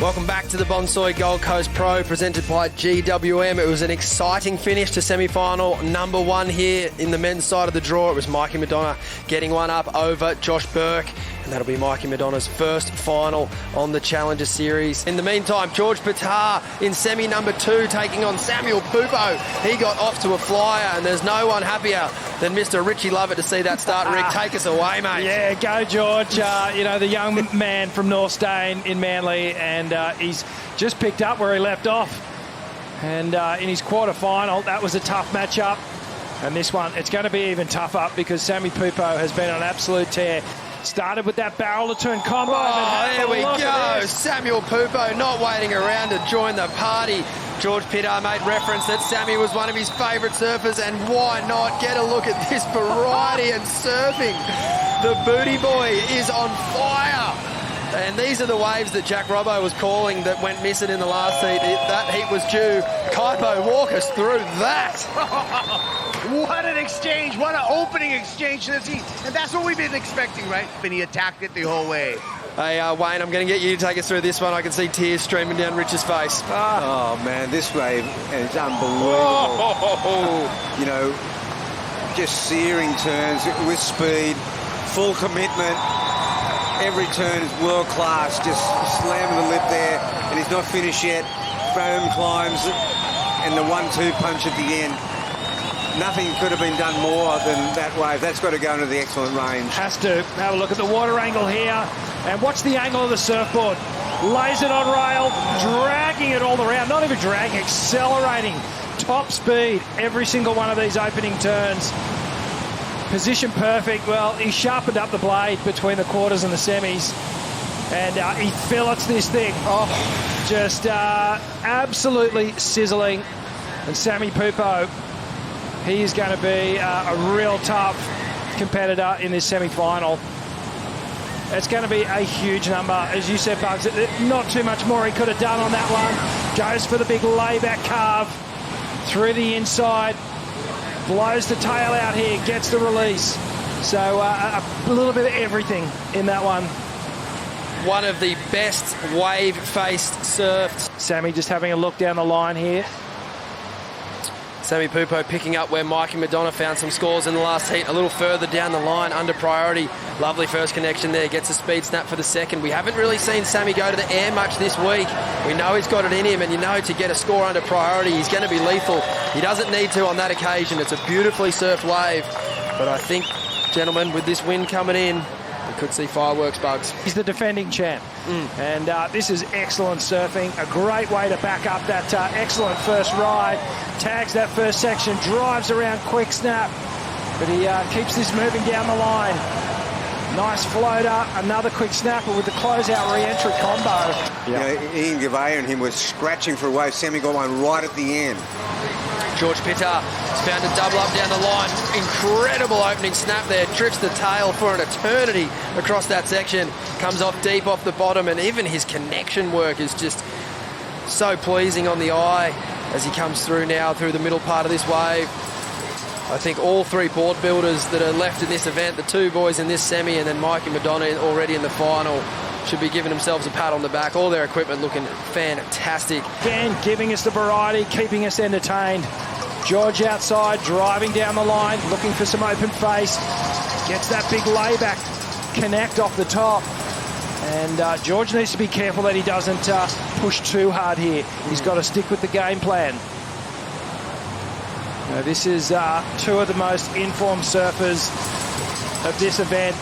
Welcome back to the Bonsoy Gold Coast Pro, presented by GWM. It was an exciting finish to semi-final number one here in the men's side of the draw. It was Mikey Madonna getting one up over Josh Burke, and that'll be Mikey Madonna's first final on the Challenger Series. In the meantime, G.Pittar in semi number two taking on S.Pupo. He got off to a flyer, and there's no one happier than Mr. Richie Lovett to see that start. Rick, take us away, mate. Yeah, go George. The young man from North Stain in Manly, and he's just picked up where he left off. And in his quarter-final, that was a tough matchup. And this one, it's going to be even tougher because S.Pupo has been on an absolute tear. Started with that barrel-to-turn combo. Oh, there we go. S.Pupo not waiting around to join the party. G.Pittar made reference that Sammy was one of his favourite surfers, and why not? Get a look at this variety and surfing. The booty boy is on fire. And these are the waves that Jack Robbo was calling that went missing in the last heat. That heat was due. Kaipo, walk us through that. What an exchange. What an opening exchange to this heat. And that's what we've been expecting, right? And he attacked it the whole way. Hey, Wayne, I'm going to get you to take us through this one. I can see tears streaming down Rich's face. Oh, man, this wave is unbelievable. Oh. You know, just searing turns with speed, full commitment. Every turn is world-class, just slamming the lip there, and he's not finished yet. Foam climbs, and the 1-2 punch at the end. Nothing could have been done more than that wave. That's got to go into the excellent range. Has to. Have a look at the water angle here, and watch the angle of the surfboard. Lays it on rail, dragging it all around. Not even dragging, accelerating. Top speed, every single one of these opening turns. Position perfect. Well, he sharpened up the blade between the quarters and the semis, and he fillets this thing. Oh, just absolutely sizzling. And S.Pupo, he is going to be a real tough competitor in this semi-final. It's going to be a huge number. As you said, Bugs, not too much more he could have done on that one. Goes for the big layback carve through the inside. Blows the tail out here, gets the release. So a little bit of everything in that one. One of the best wave-faced surfs. Sammy just having a look down the line here. S.Pupo picking up where Mikey Madonna found some scores in the last heat. A little further down the line, under priority. Lovely first connection there. Gets a speed snap for the second. We haven't really seen Sammy go to the air much this week. We know he's got it in him, and you know to get a score under priority, he's going to be lethal. He doesn't need to on that occasion. It's a beautifully surfed wave. But I think, gentlemen, with this wind coming in, we could see fireworks, Bugs. He's the defending champ. And this is excellent surfing. A great way to back up that excellent first ride. Tags that first section, drives around quick snap. But he keeps this moving down the line. Nice floater, another quick snapper with the closeout re-entry combo. You know, Ian Gavea and him were scratching for a wave. Sammy got one right at the end. G.Pittar has found a double up down the line. Incredible opening snap there. Trips the tail for an eternity across that section. Comes off deep off the bottom, and even his connection work is just so pleasing on the eye as he comes through now through the middle part of this wave. I think all three board builders that are left in this event, the two boys in this semi and then Mikey Madonna already in the final, should be giving themselves a pat on the back. All their equipment looking fantastic. Again, giving us the variety, keeping us entertained. George outside, driving down the line, looking for some open face. Gets that big layback connect off the top. And George needs to be careful that he doesn't push too hard here. He's got to stick with the game plan. Now, this is two of the most informed surfers of this event.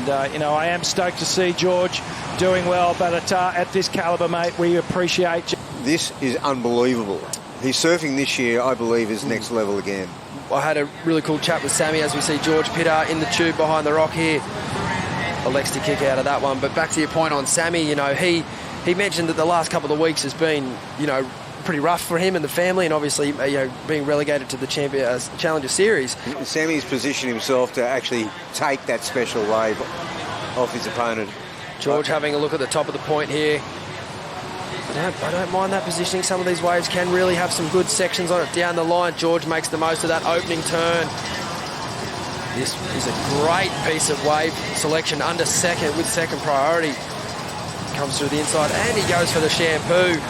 And, I am stoked to see George doing well, but at this calibre, mate, we appreciate you. This is unbelievable. His surfing this year, I believe, is next level again. I had a really cool chat with Sammy as we see G.Pittar in the tube behind the rock here. Elects to kick out of that one. But back to your point on Sammy, he mentioned that the last couple of weeks has been, pretty rough for him and the family, and obviously, being relegated to the Challenger Series. Sammy's positioned himself to actually take that special wave off his opponent. George having a look at the top of the point here. I don't mind that positioning. Some of these waves can really have some good sections on it down the line. George makes the most of that opening turn. This is a great piece of wave selection under second with second priority. comes through the inside, and he goes for the shampoo.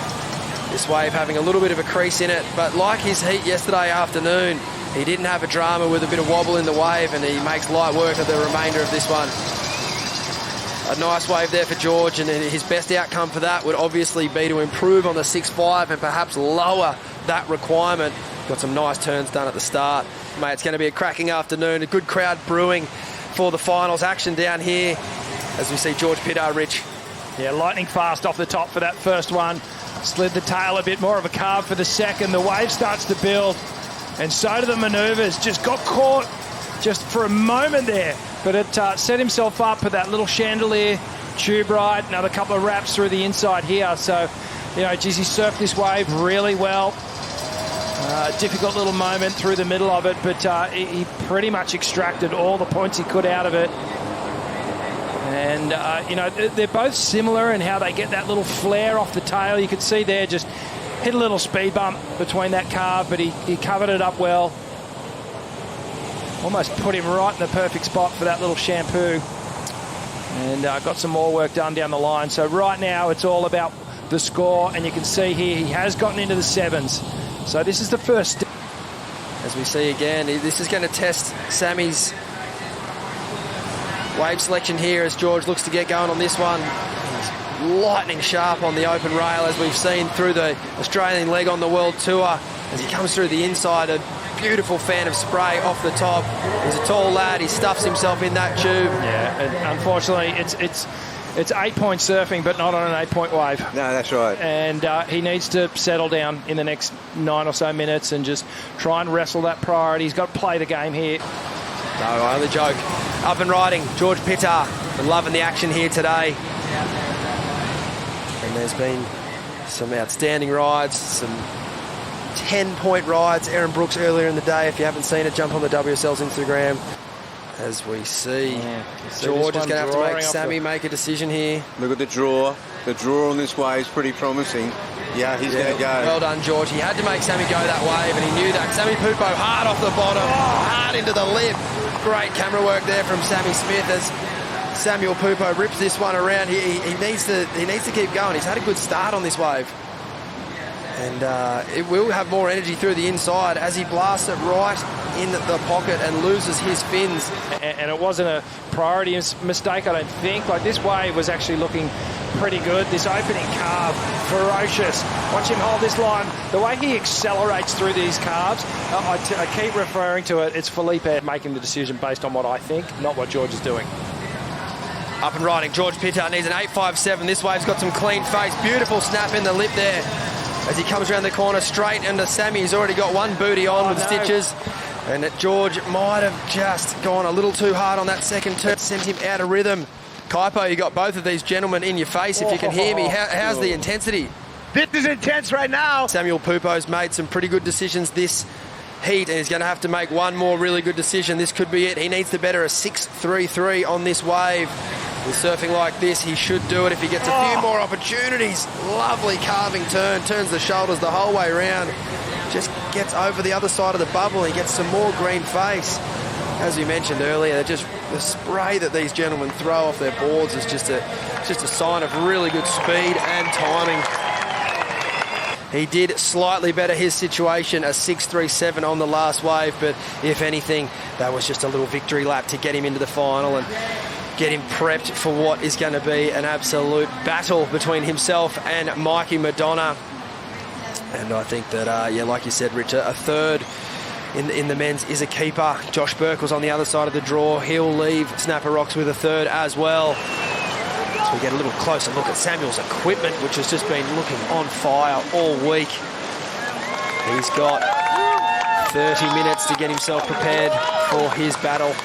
This wave having a little bit of a crease in it, but like his heat yesterday afternoon, he didn't have a drama with a bit of wobble in the wave, and he makes light work of the remainder of this one. A nice wave there for George, and his best outcome for that would obviously be to improve on the 6.5 and perhaps lower that requirement. Got some nice turns done at the start. Mate, it's going to be a cracking afternoon. A good crowd brewing for the finals. Action down here as we see G.Pittar, Rich. Yeah, lightning fast off the top for that first one. Slid the tail a bit more of a carve for the second. The wave starts to build, and so do the manoeuvres. Just got caught just for a moment there, but it set himself up for that little chandelier tube ride. Another couple of wraps through the inside here. So, you know, geez, he surfed this wave really well. Difficult little moment through the middle of it, but he pretty much extracted all the points he could out of it. And, you know, they're both similar in how they get that little flare off the tail. You could see there, just hit a little speed bump between that carve, but he covered it up well. Almost put him right in the perfect spot for that little shampoo. And got some more work done down the line. So right now it's all about the score, and you can see here he has gotten into the 7s. So this is the first. As we see again, this is going to test Sammy's wave selection here as George looks to get going on this one. He's lightning sharp on the open rail, as we've seen through the Australian leg on the World Tour. As he comes through the inside, a beautiful fan of spray off the top. He's a tall lad. He stuffs himself in that tube. Yeah, and unfortunately, it's 8-point surfing, but not on an 8-point wave. No, that's right. And he needs to settle down in the next 9 or so minutes and just try and wrestle that priority. He's got to play the game here. No, only joke. Up and riding, G.Pittar. Been loving the action here today. And there's been some outstanding rides, some 10-point rides. Aaron Brooks earlier in the day. If you haven't seen it, jump on the WSL's Instagram. As we see, George is going to have to make Sammy make a decision here. Look at the draw. The draw on this wave is pretty promising. Yeah, he's going to go. Well done, George. He had to make Sammy go that wave, and he knew that. S.Pupo hard off the bottom, hard into the lip. Great camera work there from Sammy Smith as S.Pupo rips this one around. He needs to keep going. He's had a good start on this wave. And it will have more energy through the inside as he blasts it right in the pocket and loses his fins. And it wasn't a priority mistake, I don't think. Like, this wave was actually looking pretty good. This opening carve, ferocious. Watch him hold this line. The way he accelerates through these carves, I keep referring to it. It's Felipe making the decision based on what I think, not what George is doing. Up and riding, G.Pittar needs an 8.57. This wave's got some clean face. Beautiful snap in the lip there. As he comes around the corner straight into Sammy. He's already got one booty on with stitches. And George might have just gone a little too hard on that second turn. Sent him out of rhythm. Kaipo, you got both of these gentlemen in your face. If you can hear me, how's the intensity? This is intense right now. S.Pupo's made some pretty good decisions this heat, and he's going to have to make one more really good decision. This could be it. He needs to better a 6.33 on this wave. With surfing like this, he should do it if he gets a few more opportunities. Lovely carving turn, turns the shoulders the whole way around. Just gets over the other side of the bubble. He gets some more green face. As we mentioned earlier, just the spray that these gentlemen throw off their boards is just a sign of really good speed and timing. He did slightly better his situation, a 6.37 on the last wave, but if anything, that was just a little victory lap to get him into the final and get him prepped for what is going to be an absolute battle between himself and Mikey Madonna. And I think that, yeah, like you said, Rich, a third in the men's is a keeper. Josh Burke was on the other side of the draw. He'll leave Snapper Rocks with a third as well. So we get a little closer look at Samuel's equipment, which has just been looking on fire all week. He's got 30 minutes to get himself prepared for his battle.